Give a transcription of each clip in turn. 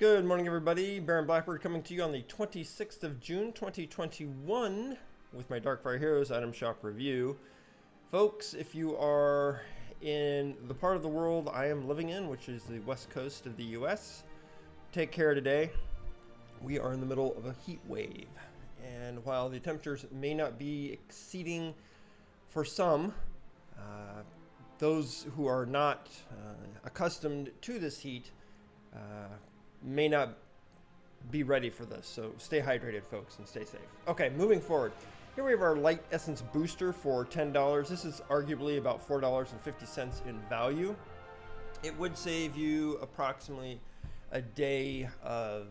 Good morning, everybody. Baron Blackbird coming to you on the 26th of June, 2021 with my Darkfire Heroes Item Shop review. Folks, if you are in the part of the world I am living in, which is the west coast of the U.S., take care today. We are in the middle of a heat wave, and while the temperatures may not be exceeding for some, those who are not accustomed to this heat may not be ready for this. So stay hydrated, folks, and stay safe. Okay, moving forward. Here we have our Light Essence Booster for $10. This is arguably about $4.50 in value. It would save you approximately a day of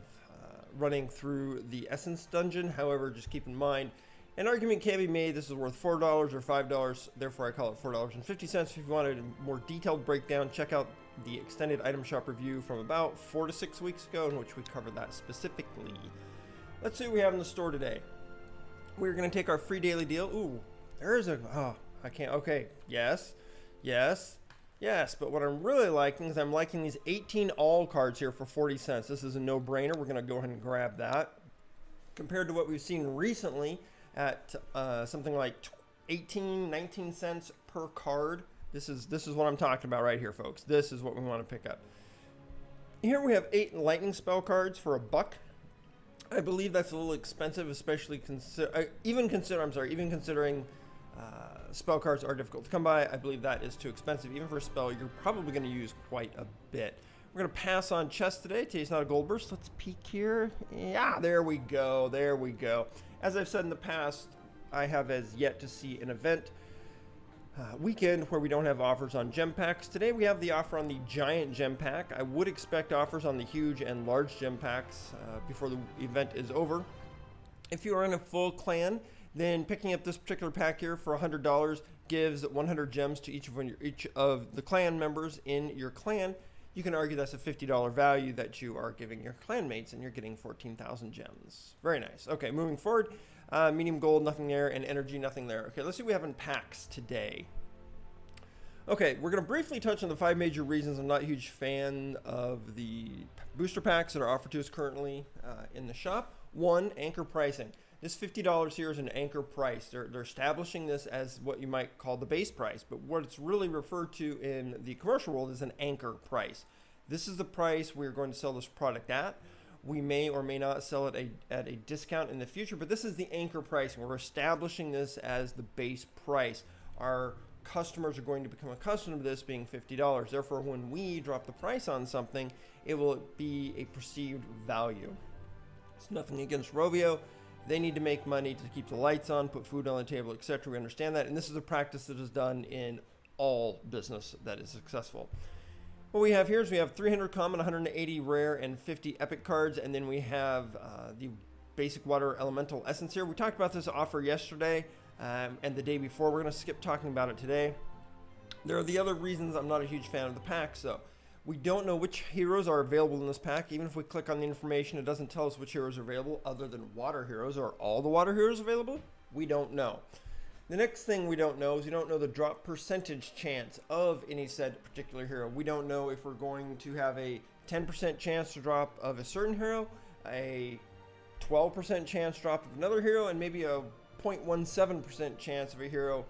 running through the Essence Dungeon. However, just keep in mind, an argument can be made this is worth $4 or $5, therefore I call it $4.50. If you wanted a more detailed breakdown, check out the extended item shop review from about 4 to 6 weeks ago, in which we covered that specifically. Let's see what we have in the store today. We're going to take our free daily deal. Ooh, there is I can't, okay, yes, but what I'm really liking is I'm liking these 18 all cards here for 40 cents. This is a no-brainer. We're going to go ahead and grab that. Compared to what we've seen recently at something like 18, 19 cents per card. This is what I'm talking about right here, folks. This is what we want to pick up. Here we have 8 lightning spell cards for $1. I believe that's a little expensive, especially even considering spell cards are difficult to come by. I believe that is too expensive. Even for a spell, you're probably going to use quite a bit. We're going to pass on chest today. Today's not a gold burst. Let's peek here. Yeah, there we go. There we go. As I've said in the past, I have as yet to see an event weekend where we don't have offers on gem packs. Today we have the offer on the giant gem pack. I would expect offers on the huge and large gem packs before the event is over. If you are in a full clan, then picking up this particular pack here for $100 gives 100 gems to each of the clan members in your clan. You can argue that's a $50 value that you are giving your clanmates, and you're getting 14,000 gems. Very nice. Okay, moving forward. Medium gold, nothing there, and energy, nothing there. Okay, let's see what we have in packs today. Okay, we're going to briefly touch on the 5 major reasons I'm not a huge fan of the booster packs that are offered to us currently in the shop. 1, anchor pricing. This $50 here is an anchor price. They're establishing this as what you might call the base price, but what it's really referred to in the commercial world is an anchor price. This is the price we're going to sell this product at. We may or may not sell it at a discount in the future, but this is the anchor pricing. We're establishing this as the base price. Our customers are going to become accustomed to this being $50. Therefore, when we drop the price on something, it will be a perceived value. It's nothing against Rovio. They need to make money to keep the lights on, put food on the table, etc. We understand that, and this is a practice that is done in all business that is successful. What we have here is we have 300 common, 180 rare, and 50 epic cards, and then we have the basic water elemental essence here. We talked about this offer yesterday and the day before. We're going to skip talking about it today. There are the other reasons I'm not a huge fan of the packs, though. We don't know which heroes are available in this pack. Even if we click on the information, it doesn't tell us which heroes are available other than water heroes. Are all the water heroes available? We don't know. The next thing we don't know is we don't know the drop percentage chance of any said particular hero. We don't know if we're going to have a 10% chance to drop of a certain hero, a 12% chance drop of another hero, and maybe a 0.17% chance of a hero.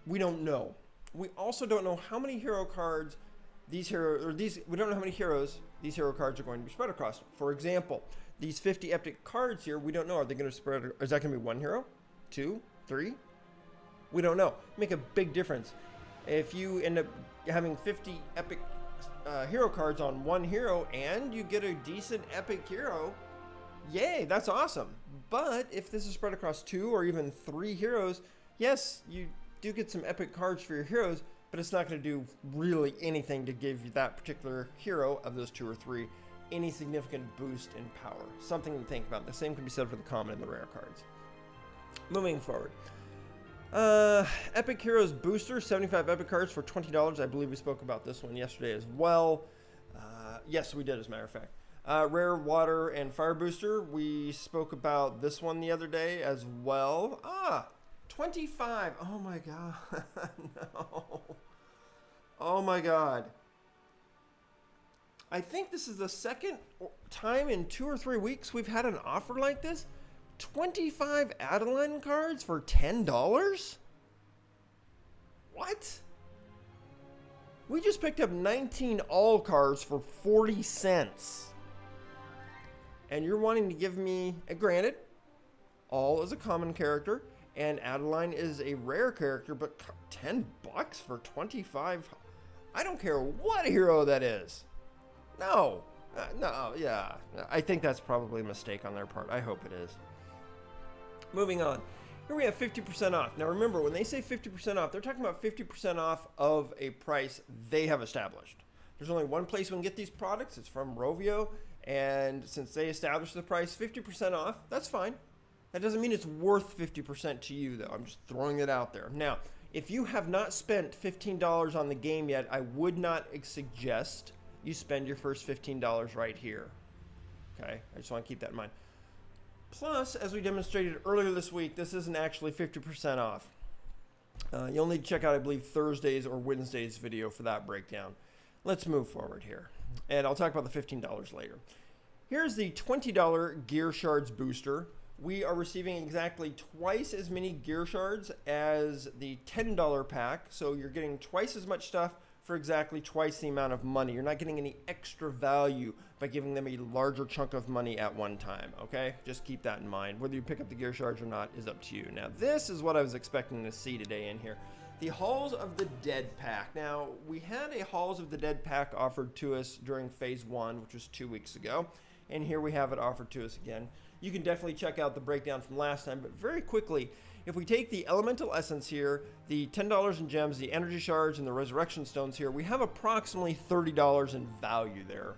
We don't know. We also don't know how many hero cards we don't know how many heroes these hero cards are going to be spread across. For example, these 50 epic cards here, we don't know. Are they going to spread? Is that going to be 1 hero? 2? 3? We don't know. Make a big difference. If you end up having 50 epic hero cards on 1 hero and you get a decent epic hero, yay, that's awesome. But if this is spread across 2 or even 3 heroes, yes, you do get some epic cards for your heroes, but it's not going to do really anything to give you that particular hero of those 2 or 3 any significant boost in power. Something to think about. The same can be said for the common and the rare cards. Moving forward. Epic Heroes Booster, 75 epic cards for $20. I believe we spoke about this one yesterday as well. Yes, we did, as a matter of fact. Rare Water and Fire Booster, we spoke about this one the other day as well. 25. Oh my god. No. Oh my god. I think this is the second time in 2 or 3 weeks we've had an offer like this. 25 Adeline cards for $10? What? We just picked up 19 all cards for 40 cents. And you're wanting to give me, granted, all is a common character, and Adeline is a rare character, but $10 for 25? I don't care what hero that is. No. No, yeah. I think that's probably a mistake on their part. I hope it is. Moving on. Here we have 50% off. Now remember, when they say 50% off, they're talking about 50% off of a price they have established. There's only one place we can get these products. It's from Rovio. And since they established the price 50% off, that's fine. That doesn't mean it's worth 50% to you, though. I'm just throwing it out there. Now, if you have not spent $15 on the game yet, I would not suggest you spend your first $15 right here. Okay? I just want to keep that in mind. Plus, as we demonstrated earlier this week, this isn't actually 50% off. You'll need to check out, I believe, Thursday's or Wednesday's video for that breakdown. Let's move forward here. And I'll talk about the $15 later. Here's the $20 Gear Shards booster. We are receiving exactly twice as many Gear Shards as the $10 pack. So you're getting twice as much stuff for exactly twice the amount of money. You're not getting any extra value by giving them a larger chunk of money at one time, okay? Just keep that in mind. Whether you pick up the Gear Shards or not is up to you. Now, this is what I was expecting to see today in here. The Halls of the Dead pack. Now, we had a Halls of the Dead pack offered to us during Phase 1, which was 2 weeks ago. And here we have it offered to us again. You can definitely check out the breakdown from last time, but very quickly, if we take the Elemental Essence here, the $10 in gems, the Energy Shards, and the Resurrection Stones here, we have approximately $30 in value there.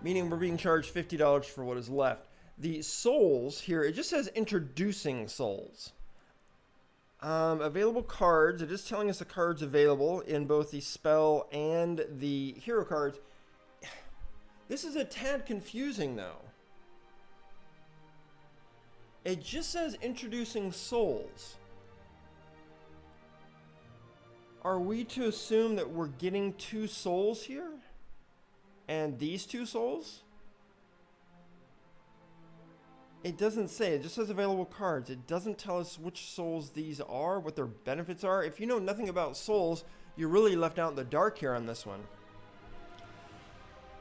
Meaning we're being charged $50 for what is left. The souls here, it just says Introducing Souls. Available cards, it is telling us the cards available in both the spell and the hero cards. This is a tad confusing though. It just says Introducing Souls. Are we to assume that we're getting 2 souls here? And these 2 souls? It doesn't say. It just says available cards. It doesn't tell us which souls these are, what their benefits are. If you know nothing about souls, you're really left out in the dark here on this one.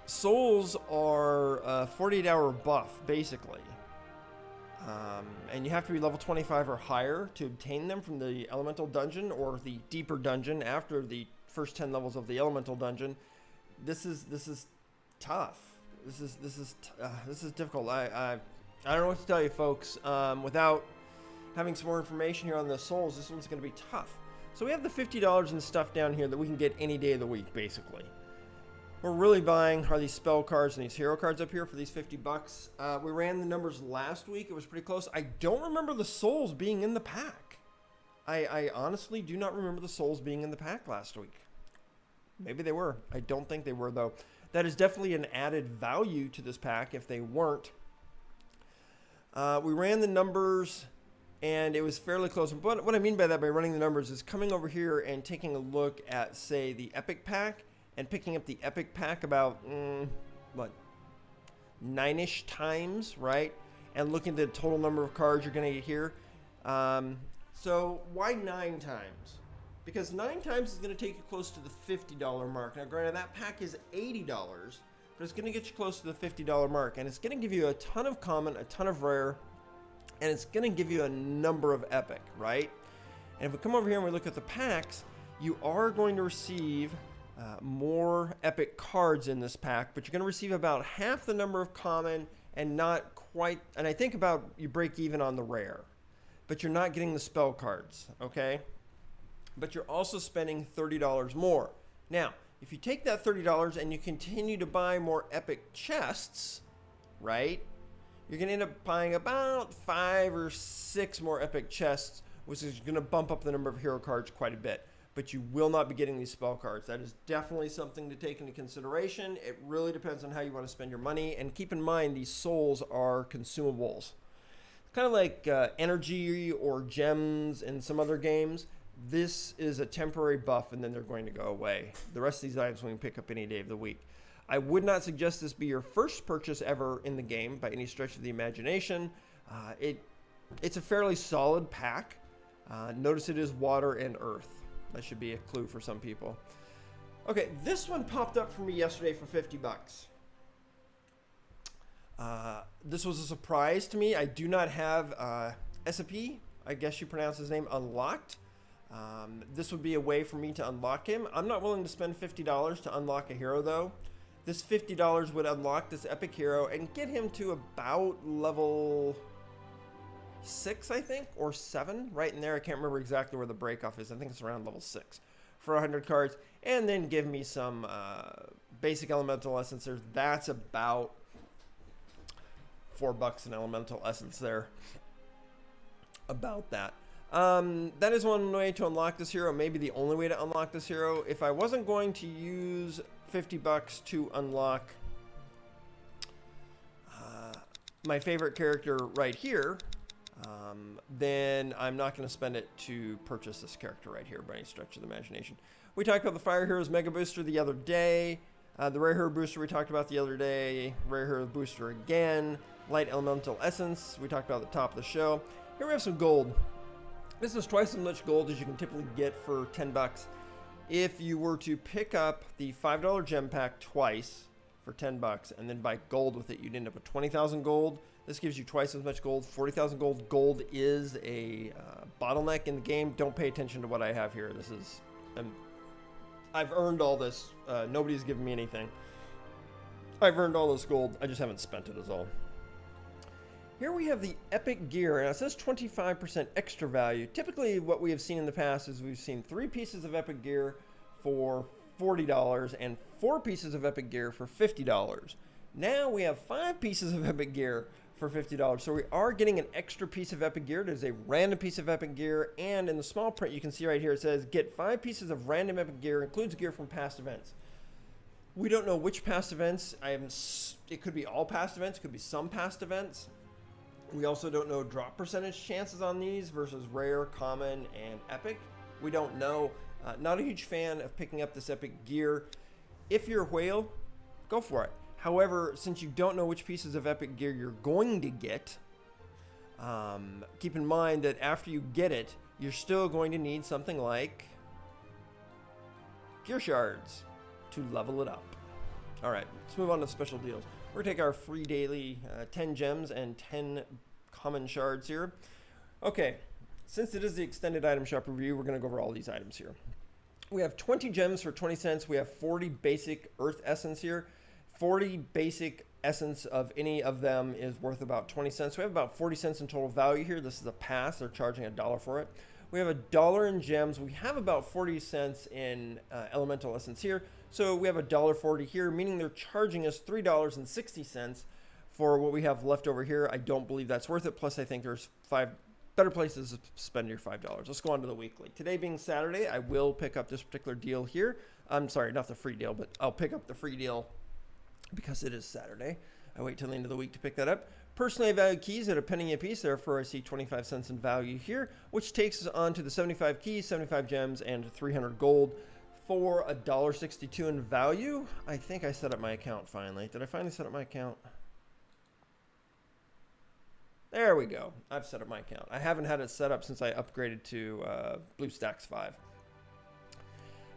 Souls are a 48-hour buff, basically. And you have to be level 25 or higher to obtain them from the Elemental Dungeon or the deeper dungeon after the first 10 levels of the Elemental Dungeon. This is tough. This is difficult. I don't know what to tell you, folks. Without having some more information here on the souls, this one's going to be tough. So we have the $50 and stuff down here that we can get any day of the week, basically. We're really buying are these spell cards and these hero cards up here for these $50. We ran the numbers last week. It was pretty close. I don't remember the souls being in the pack. I honestly do not remember the souls being in the pack last week. Maybe they were. I don't think they were, though. That is definitely an added value to this pack if they weren't. We ran the numbers, and it was fairly close. But what I mean by that, by running the numbers, is coming over here and taking a look at, say, the Epic pack, and picking up the Epic pack about, 9-ish times, right? And looking at the total number of cards you're going to get here. So why 9 times? Because 9 times is going to take you close to the $50 mark. Now, granted, that pack is $80, but it's going to get you close to the $50 mark. And it's going to give you a ton of common, a ton of rare, and it's going to give you a number of epic, right? And if we come over here and we look at the packs, you are going to receive more epic cards in this pack, but you're going to receive about half the number of common and not quite, and I think about you break even on the rare, but you're not getting the spell cards, okay? But you're also spending $30 more. Now, if you take that $30 and you continue to buy more epic chests, right, you're going to end up buying about 5 or 6 more epic chests, which is going to bump up the number of hero cards quite a bit. But you will not be getting these spell cards. That is definitely something to take into consideration. It really depends on how you want to spend your money. And keep in mind, these souls are consumables. Kind of like energy or gems in some other games. This is a temporary buff, and then they're going to go away. The rest of these items we can pick up any day of the week. I would not suggest this be your first purchase ever in the game by any stretch of the imagination. It's a fairly solid pack. Notice it is water and earth. That should be a clue for some people. Okay, this one popped up for me yesterday for 50 bucks. This was a surprise to me. I do not have SAP, I guess you pronounce his name, unlocked. This would be a way for me to unlock him. I'm not willing to spend $50 to unlock a hero though. This $50 would unlock this epic hero and get him to about level 6, I think, or 7, right in there. I can't remember exactly where the breakoff is. I think it's around level 6 for 100 cards, and then give me some basic elemental essences. That's about $4 an elemental essence there. About that. That is one way to unlock this hero, maybe the only way to unlock this hero. If I wasn't going to use 50 bucks to unlock my favorite character right here, then I'm not going to spend it to purchase this character right here by any stretch of the imagination. We talked about the Fire Heroes Mega Booster the other day. The Rare Hero Booster we talked about the other day. Rare Hero Booster again. Light Elemental Essence we talked about at the top of the show. Here we have some gold. This is twice as much gold as you can typically get for 10 bucks. If you were to pick up the $5 gem pack twice for 10 bucks and then buy gold with it, you'd end up with 20,000 gold. This gives you twice as much gold, 40,000 gold. Gold is a bottleneck in the game. Don't pay attention to what I have here. This is, I've earned all this. Nobody's given me anything. I've earned all this gold. I just haven't spent it is all. Here we have the epic gear, and it says 25% extra value. Typically what we have seen in the past is we've seen 3 pieces of epic gear for $40 and 4 pieces of epic gear for $50. Now we have 5 pieces of epic gear for $50. So we are getting an extra piece of epic gear. It is a random piece of epic gear, and in the small print you can see right here it says get 5 pieces of random epic gear, includes gear from past events. We don't know which past events. It could be all past events, it could be some past events. We also don't know drop percentage chances on these versus rare, common, and epic. We don't know. Not a huge fan of picking up this epic gear. If you're a whale, go for it. However, since you don't know which pieces of epic gear you're going to get, keep in mind that after you get it, you're still going to need something like gear shards to level it up. All right, let's move on to special deals. We're going to take our free daily 10 gems and 10 common shards here. Okay, since it is the extended item shop review, we're going to go over all these items here. We have 20 gems for 20 cents. We have 40 basic earth essence here. 40 basic essence of any of them is worth about 20 cents. We have about 40 cents in total value here. This is a pass. They're charging $1 for it. We have $1 in gems. We have about 40 cents in elemental essence here. So we have $1.40 here, meaning they're charging us $3.60 for what we have left over here. I don't believe that's worth it. Plus, I think there's 5 better places to spend your $5. Let's go on to the weekly. Today being Saturday, I will pick up this particular deal here. I'm sorry, not the free deal, but I'll pick up the free deal because it is Saturday. I wait till the end of the week to pick that up. Personally valued keys at a penny a piece. Therefore, I see 25 cents in value here, which takes us on to the 75 keys, 75 gems, and 300 gold for $1.62 in value. I think I set up my account finally. Did I finally set up my account? There we go. I've set up my account. I haven't had it set up since I upgraded to BlueStacks 5.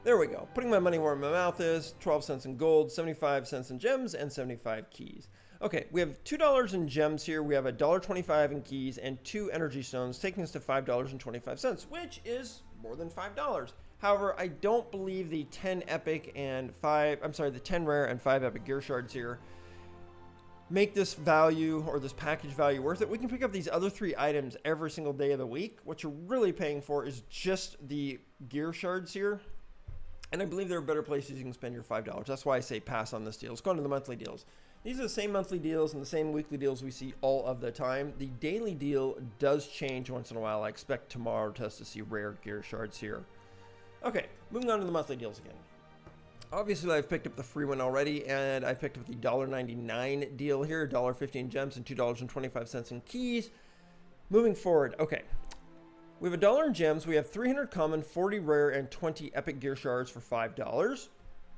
There we go. Putting my money where my mouth is. 12 cents in gold, 75 cents in gems, and 75 keys. Okay, we have $2 in gems here. We have $1.25 in keys and 2 energy stones, taking us to $5.25, which is more than $5. However, I don't believe the 10 epic and 5, I'm sorry, the 10 rare and 5 epic gear shards here make this value or this package value worth it. We can pick up these other 3 items every single day of the week. What you're really paying for is just the gear shards here. And I believe there are better places you can spend your $5. That's why I say pass on this deal. Let's go on to the monthly deals. These are the same monthly deals and the same weekly deals we see all of the time. The daily deal does change once in a while. I expect tomorrow to us to see rare gear shards here. Okay, moving on to the monthly deals again. Obviously, I've picked up the free one already, and I picked up the $1.99 deal here, $1.50 in gems and $2.25 in keys. Moving forward, okay. We have $1 in gems. We have 300 common, 40 rare, and 20 epic gear shards for $5.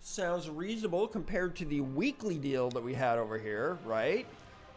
Sounds reasonable compared to the weekly deal that we had over here, right?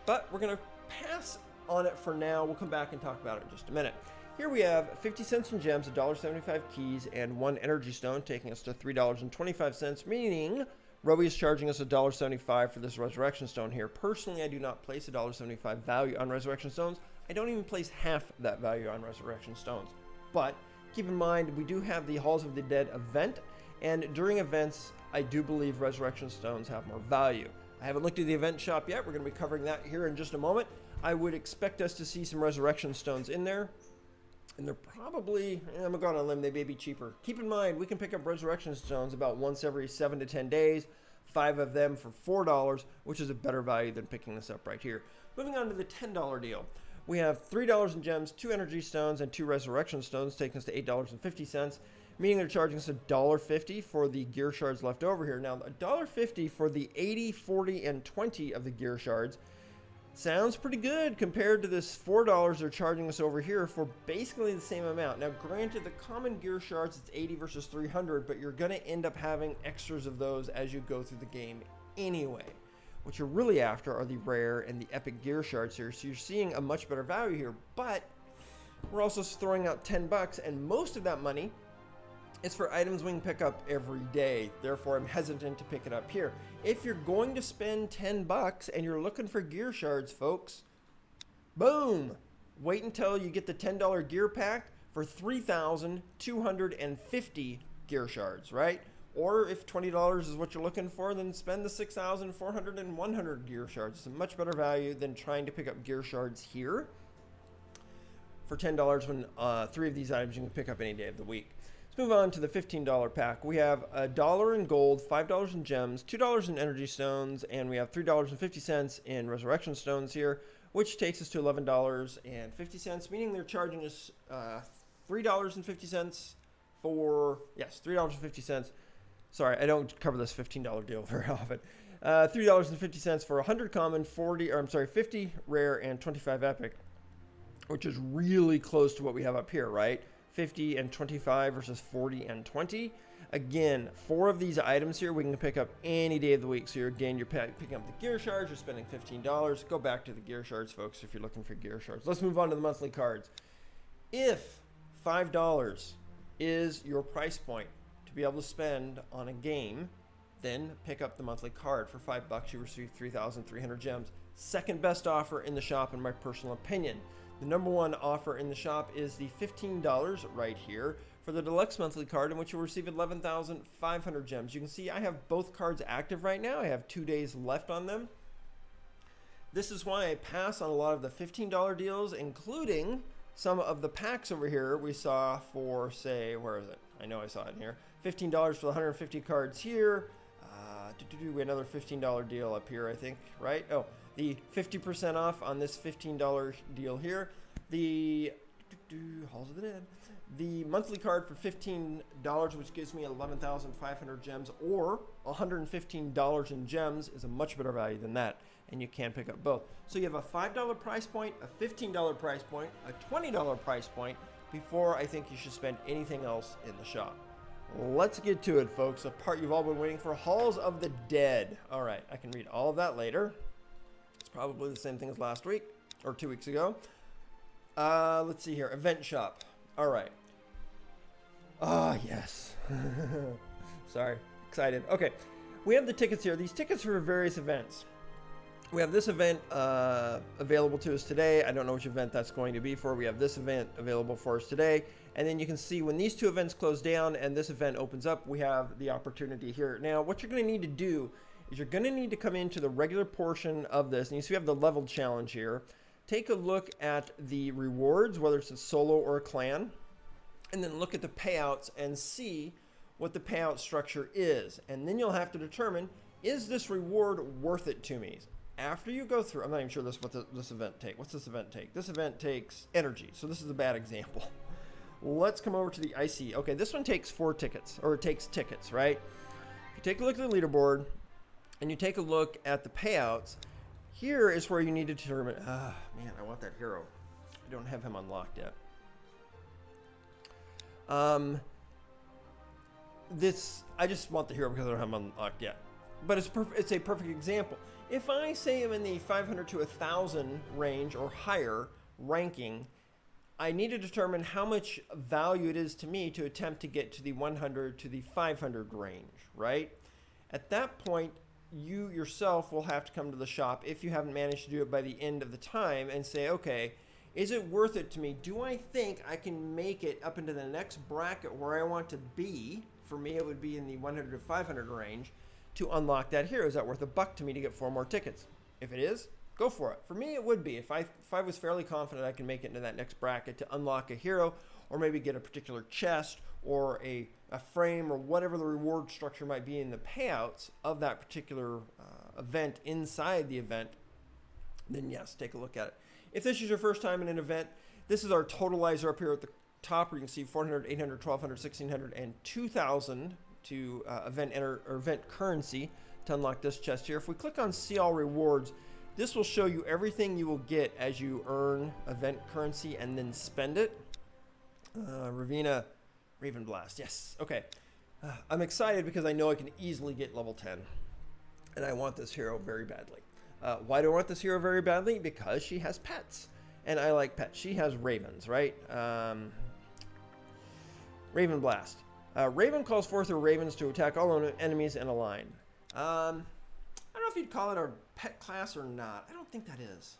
But we're going to pass on it for now. We'll come back and talk about it in just a minute. Here we have 50 cents in gems, $1.75 keys, and 1 energy stone, taking us to $3.25, meaning Roby is charging us $1.75 for this resurrection stone here. Personally, I do not place $1.75 value on resurrection stones. I don't even place half that value on resurrection stones. But keep in mind, we do have the Halls of the Dead event, and during events, I do believe resurrection stones have more value. I haven't looked at the event shop yet. We're going to be covering that here in just a moment. I would expect us to see some resurrection stones in there. And they're probably, I'm going to go on a limb, they may be cheaper. Keep in mind, we can pick up resurrection stones about once every 7 to 10 days. 5 of them for $4, which is a better value than picking this up right here. Moving on to the $10 deal. We have $3 in gems, 2 energy stones, and 2 resurrection stones, taking us to $8.50, meaning they're charging us $1.50 for the gear shards left over here. Now, $1.50 for the 80, 40, and 20 of the gear shards sounds pretty good compared to this $4 they're charging us over here for basically the same amount. Now, granted, the common gear shards, it's 80 versus 300, but you're going to end up having extras of those as you go through the game anyway. What you're really after are the rare and the epic gear shards here, so you're seeing a much better value here, but we're also throwing out $10, and most of that money is for items we can pick up every day. Therefore, I'm hesitant to pick it up here. If you're going to spend $10 and you're looking for gear shards, folks, boom! Wait until you get the $10 gear pack for 3,250 gear shards, right? Or if $20 is what you're looking for, then spend the 6,400 and 100 gear shards. It's a much better value than trying to pick up gear shards here for $10 when 3 of these items you can pick up any day of the week. Let's move on to the $15 pack. We have $1 in gold, $5 in gems, $2 in energy stones, and we have $3.50 in resurrection stones here, which takes us to $11.50, meaning they're charging us $3.50 for, yes, $3.50. Sorry, I don't cover this $15 deal very often. $3.50 for 100 common, 50 rare, and 25 epic, which is really close to what we have up here, right? 50 and 25 versus 40 and 20. Again, 4 of these items here we can pick up any day of the week. So you're picking up the gear shards, you're spending $15. Go back to the gear shards, folks, if you're looking for gear shards. Let's move on to the monthly cards. If $5 is your price point to be able to spend on a game, then pick up the monthly card. For $5, you receive 3,300 gems. Second best offer in the shop, in my personal opinion. The number one offer in the shop is the $15 right here for the deluxe monthly card, in which you'll receive 11,500 gems. You can see I have both cards active right now. I have 2 days left on them. This is why I pass on a lot of the $15 deals, including some of the packs over here we saw for, say, where is it? I know I saw it in here. $15 for the 150 cards here. We had another $15 deal up here, I think, right? Oh, the 50% off on this $15 deal here. The Halls of the Dead. The monthly card for $15, which gives me 11,500 gems, or $115 in gems, is a much better value than that. And you can pick up both. So you have a $5 price point, a $15 price point, a $20 price point, before I think you should spend anything else in the shop. Let's get to it, folks. The part you've all been waiting for, Halls of the Dead. All right, I can read all of that later. It's probably the same thing as last week, or 2 weeks ago. Let's see here, event shop. All right. Ah, yes. Sorry, excited. Okay, we have the tickets here. These tickets are for various events. We have this event available to us today. I don't know which event that's going to be for. We have this event available for us today. And then you can see when these 2 events close down and this event opens up, we have the opportunity here. Now, what you're going to need to do is you're going to need to come into the regular portion of this. And you see we have the level challenge here. Take a look at the rewards, whether it's a solo or a clan. And then look at the payouts and see what the payout structure is. And then you'll have to determine, is this reward worth it to me? After you go through, I'm not even sure what this event takes. What's this event take? This event takes energy. So this is a bad example. Let's come over to the IC. Okay, this one takes 4 tickets, or it takes tickets, right? If you take a look at the leaderboard and you take a look at the payouts, here is where you need to determine, man, I want that hero. I don't have him unlocked yet. I just want the hero because I don't have him unlocked yet. But it's a perfect example. If I say I'm in the 500 to 1,000 range or higher ranking, I need to determine how much value it is to me to attempt to get to the 100 to the 500 range, right? At that point, you yourself will have to come to the shop if you haven't managed to do it by the end of the time and say, okay, is it worth it to me? Do I think I can make it up into the next bracket where I want to be? For me, it would be in the 100 to 500 range to unlock that hero. Is that worth $1 to me to get 4 more tickets? If it is, go for it. For me, it would be. If I was fairly confident I can make it into that next bracket to unlock a hero, or maybe get a particular chest or a frame or whatever the reward structure might be in the payouts of that particular event inside the event, then yes, take a look at it. If this is your first time in an event, this is our totalizer up here at the top where you can see 400, 800, 1200, 1600, and 2000 to event currency to unlock this chest here. If we click on see all rewards, this will show you everything you will get as you earn event currency and then spend it. Ravina, Raven Blast, yes, okay. I'm excited because I know I can easily get level 10, and I want this hero very badly. Why do I want this hero very badly? Because she has pets, and I like pets. She has ravens, right? Raven Blast. Raven calls forth her ravens to attack all enemies in a line. I don't know if you'd call it a pet class or not. I don't think that is.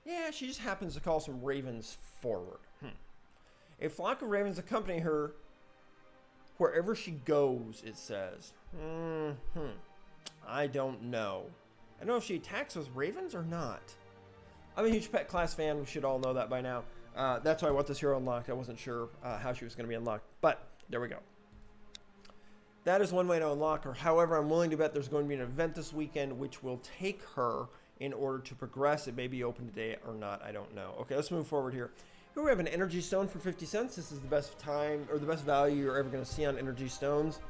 Yeah, she just happens to call some ravens forward. A flock of ravens accompany her wherever she goes, it says. I don't know. I don't know if she attacks with ravens or not. I'm a huge pet class fan. We should all know that by now. That's why I want this hero unlocked. I wasn't sure how she was going to be unlocked, but there we go. That is one way to unlock her. However, I'm willing to bet there's going to be an event this weekend which will take her in order to progress. It may be open today or not. I don't know. Okay, let's move forward here. Here we have an energy stone for 50 cents. This is the best time or the best value you're ever going to see on energy stones.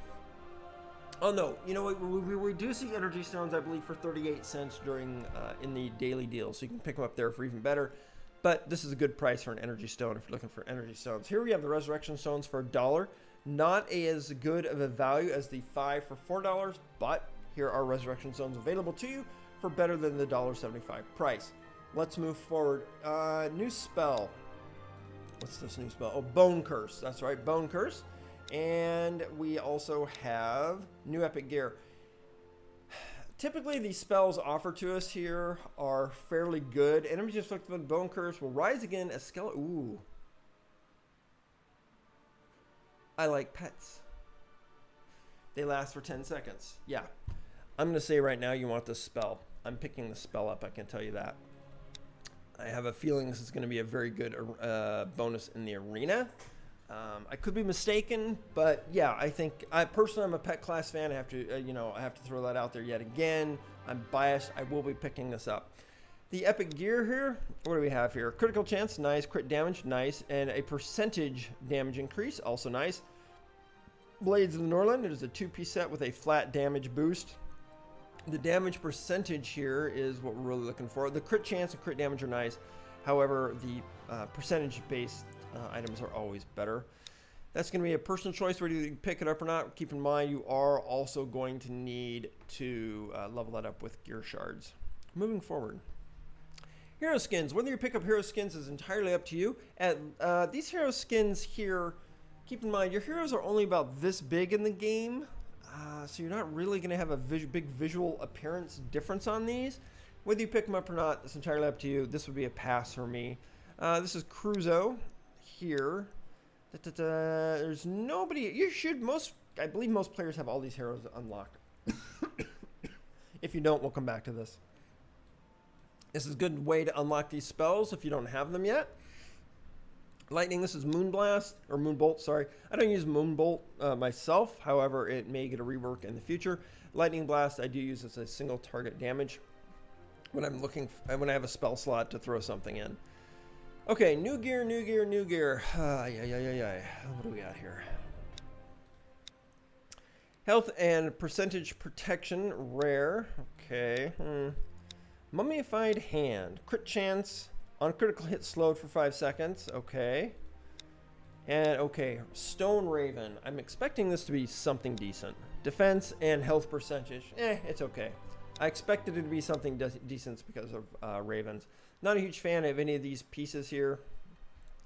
Oh no, you know what? We do see energy stones, I believe, for 38 cents during in the daily deal, so you can pick them up there for even better. But this is a good price for an energy stone if you're looking for energy stones. Here we have the resurrection stones for $1. Not as good of a value as the 5 for $4, but here are resurrection stones available to you for better than the $1.75 price. Let's move forward. New spell. What's this new spell? Oh, Bone Curse. That's right, Bone Curse. And we also have new epic gear. Typically, these spells offered to us here are fairly good. Enemies afflicted with Bone Curse will rise again as skeleton. Ooh. I like pets. They last for 10 seconds. Yeah. I'm going to say right now you want this spell. I'm picking the spell up, I can tell you that. I have a feeling this is going to be a very good bonus in the arena. I could be mistaken, but yeah, I think personally I'm a pet class fan. I have to, I have to throw that out there yet again. I'm biased. I will be picking this up. The epic gear here. What do we have here? Critical chance, nice. Crit damage, nice, and a percentage damage increase, also nice. Blades of the Norland. It is a 2-piece set with a flat damage boost. The damage percentage here is what we're really looking for. The crit chance and crit damage are nice. However, the percentage-based items are always better. That's going to be a personal choice whether you pick it up or not. Keep in mind you are also going to need to level that up with gear shards. Moving forward. Hero skins. Whether you pick up hero skins is entirely up to you. These hero skins here, keep in mind your heroes are only about this big in the game. So you're not really going to have a big visual appearance difference on these. Whether you pick them up or not, it's entirely up to you. This would be a pass for me. This is Cruzo here. There's nobody. I believe most players have all these heroes unlocked. If you don't, we'll come back to this. This is a good way to unlock these spells if you don't have them yet. Lightning, this is Moonblast, or Moonbolt, sorry. I don't use Moonbolt myself, however, it may get a rework in the future. Lightning Blast, I do use as a single target damage when when I have a spell slot to throw something in. Okay, new gear, new gear, new gear. What do we got here? Health and percentage protection, rare. Okay. Mummified hand, crit chance. On critical hit slowed for 5 seconds. Okay. And okay, Stone Raven. I'm expecting this to be something decent. Defense and health percentage, it's okay. I expected it to be something decent because of Ravens. Not a huge fan of any of these pieces here.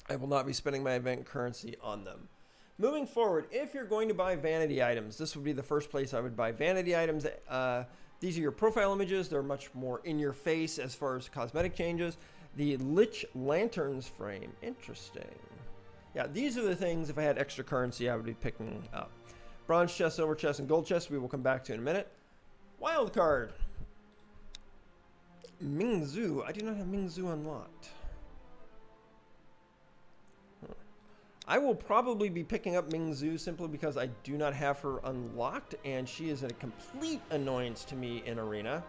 I will not be spending my event currency on them. Moving forward, if you're going to buy vanity items, this would be the first place I would buy vanity items. These are your profile images. They're much more in your face as far as cosmetic changes. The Lich Lanterns frame, interesting. Yeah, these are the things, if I had extra currency, I would be picking up. Bronze chest, silver chest, and gold chest, we will come back to in a minute. Wild card. Mingzhu. I do not have Mingzhu unlocked. I will probably be picking up Mingzhu simply because I do not have her unlocked, and she is a complete annoyance to me in Arena.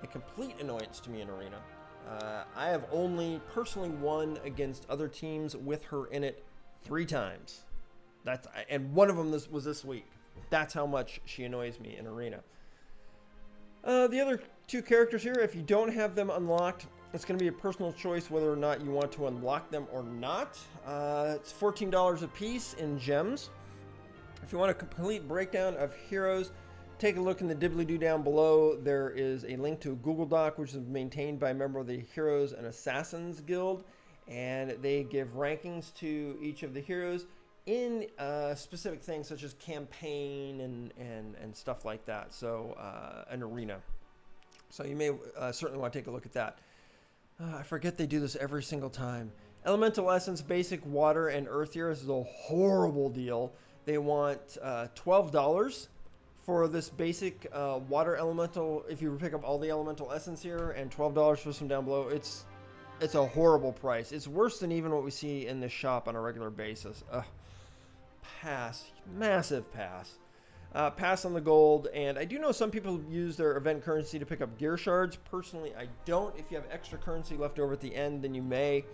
A complete annoyance to me in Arena. I have only personally won against other teams with her in it 3 times. And one of them was this week. That's how much she annoys me in Arena. The other 2 characters here, if you don't have them unlocked, it's going to be a personal choice whether or not you want to unlock them or not. It's $14 a piece in gems. If you want a complete breakdown of heroes, take a look in the dibbly-doo down below. There is a link to a Google Doc, which is maintained by a member of the Heroes and Assassins Guild, and they give rankings to each of the heroes in specific things such as campaign and stuff like that. So an arena. So you may certainly want to take a look at that. I forget they do this every single time. Elemental Essence, basic water and earth here. This is a horrible deal. They want $12 for this basic water elemental. If you pick up all the elemental essence here, and $12 for some down below, it's a horrible price. It's worse than even what we see in the shop on a regular basis. Pass, massive pass. Pass on the gold, and I do know some people use their event currency to pick up gear shards. Personally, I don't. If you have extra currency left over at the end, then you may.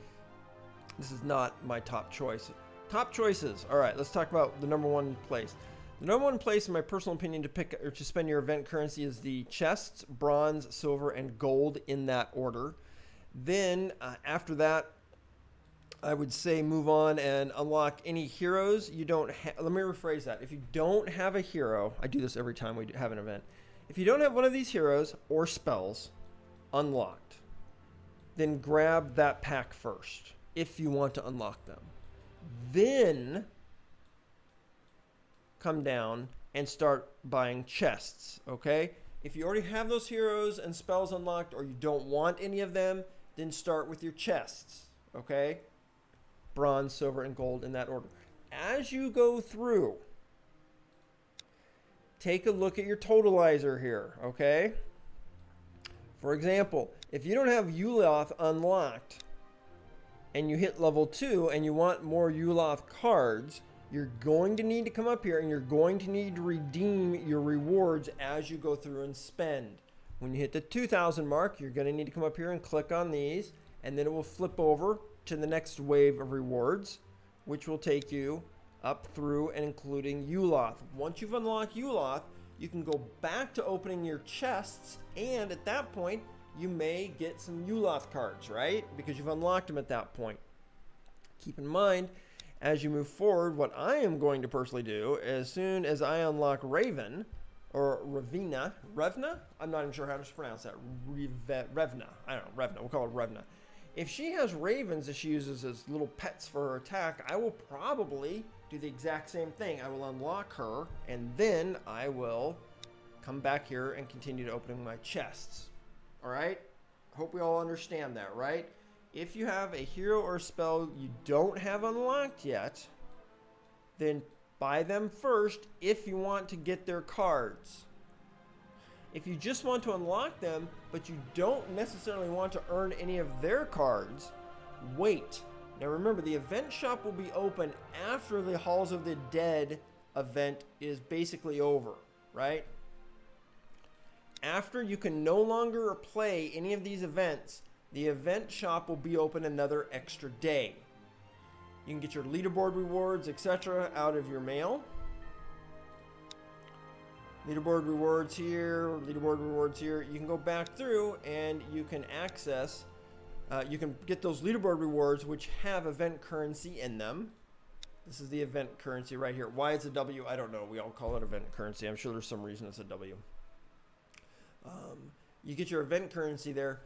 This is not my top choice. Top choices. All right, let's talk about the number 1 place. The number 1 place, in my personal opinion, to pick or to spend your event currency is the chests, bronze, silver, and gold in that order. Then after that, I would say move on and unlock any heroes you don't have. Let me rephrase that. If you don't have a hero, I do this every time we have an event. If you don't have one of these heroes or spells unlocked, then grab that pack first if you want to unlock them. Then come down and start buying chests, okay? If you already have those heroes and spells unlocked or you don't want any of them, then start with your chests, okay? Bronze, silver, and gold in that order. As you go through, take a look at your totalizer here, okay? For example, if you don't have Yuloth unlocked and you hit level 2 and you want more Yuloth cards, you're going to need to come up here and you're going to need to redeem your rewards as you go through and spend. When you hit the 2,000 mark, you're going to need to come up here and click on these, and then it will flip over to the next wave of rewards, which will take you up through and including Yuloth. Once you've unlocked Yuloth, you can go back to opening your chests, and at that point, you may get some Yuloth cards, right? Because you've unlocked them at that point. Keep in mind, as you move forward, what I am going to personally do, as soon as I unlock Raven, or Revna, I'm not even sure how to pronounce that. Revna, I don't know, Revna, we'll call it Revna. If she has ravens that she uses as little pets for her attack, I will probably do the exact same thing. I will unlock her, and then I will come back here and continue to open my chests. All right? Hope we all understand that, right? If you have a hero or spell you don't have unlocked yet, then buy them first if you want to get their cards. If you just want to unlock them, but you don't necessarily want to earn any of their cards, wait. Now remember, the event shop will be open after the Halls of the Dead event is basically over, right? After you can no longer play any of these events, the event shop will be open another extra day. You can get your leaderboard rewards, etc. out of your mail. Leaderboard rewards here, leaderboard rewards here. You can go back through and you can access You can get those leaderboard rewards, which have event currency in them. This is the event currency right here. Why it's a W, I don't know. We all call it event currency. I'm sure there's some reason it's a W. You get your event currency there.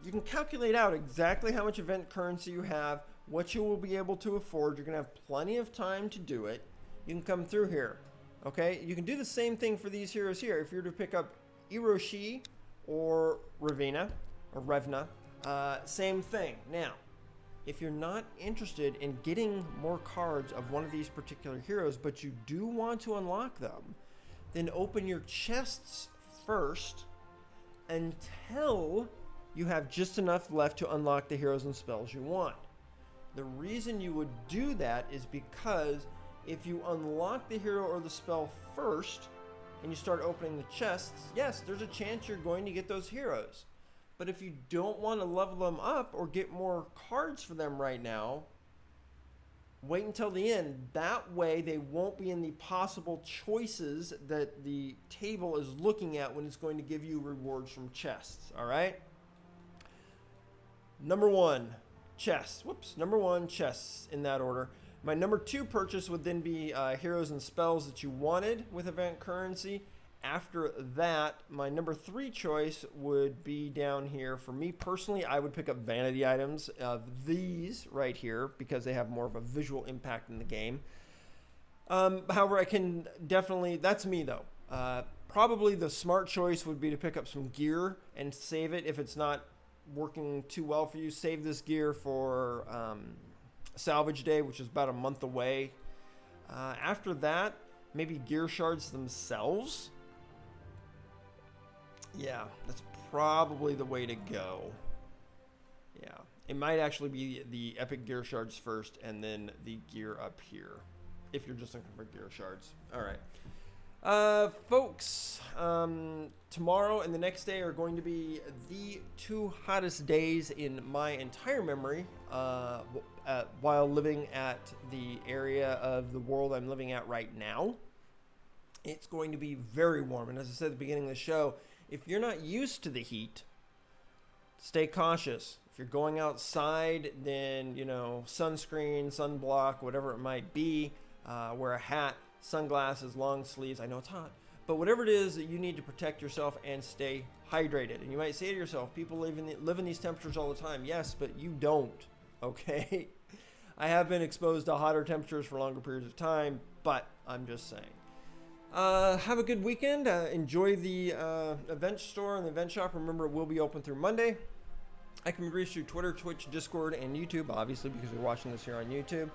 You can calculate out exactly how much event currency you have, what you will be able to afford. You're going to have plenty of time to do it. You can come through here. Okay, you can do the same thing for these heroes here. If you're to pick up Hiroshi or Ravina or Revna, same thing. Now, if you're not interested in getting more cards of one of these particular heroes, but you do want to unlock them, then open your chests first until you have just enough left to unlock the heroes and spells you want. The reason you would do that is because if you unlock the hero or the spell first and you start opening the chests, yes, there's a chance you're going to get those heroes. But if you don't want to level them up or get more cards for them right now, wait until the end. That way they won't be in the possible choices that the table is looking at when it's going to give you rewards from chests. All right? Number one, chests. Whoops. Number one, chests in that order. My number two purchase would then be heroes and spells that you wanted with event currency. After that, my number three choice would be down here. For me personally, I would pick up vanity items of these right here because they have more of a visual impact in the game. However, I can definitely, that's me though. Probably the smart choice would be to pick up some gear and save it. If it's not working too well for you, save this gear for salvage day, which is about a month away. After that, maybe gear shards themselves. Yeah, that's probably the way to go. Yeah, it might actually be the epic gear shards first and then the gear up here if you're just looking for gear shards. All right. Folks, tomorrow and the next day are going to be the two hottest days in my entire memory while living at the area of the world I'm living at right now. It's going to be very warm. And as I said at the beginning of the show, if you're not used to the heat, stay cautious. If you're going outside, then, you know, sunscreen, sunblock, whatever it might be, wear a hat, sunglasses, long sleeves. I know it's hot, but whatever it is that you need to protect yourself and stay hydrated. And you might say to yourself, people live in these temperatures all the time. Yes, but you don't, okay? I have been exposed to hotter temperatures for longer periods of time, but I'm just saying. Have a good weekend. Enjoy the event store and the event shop. Remember, it will be open through Monday. I can be reached through Twitter, Twitch, Discord, and YouTube, obviously, because you're watching this here on YouTube.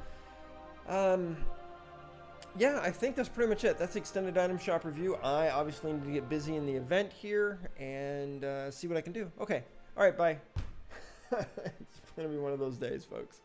Yeah, I think that's pretty much it. That's the extended item shop review. I obviously need to get busy in the event here and see what I can do. Okay. All right, bye. It's going to be one of those days, folks.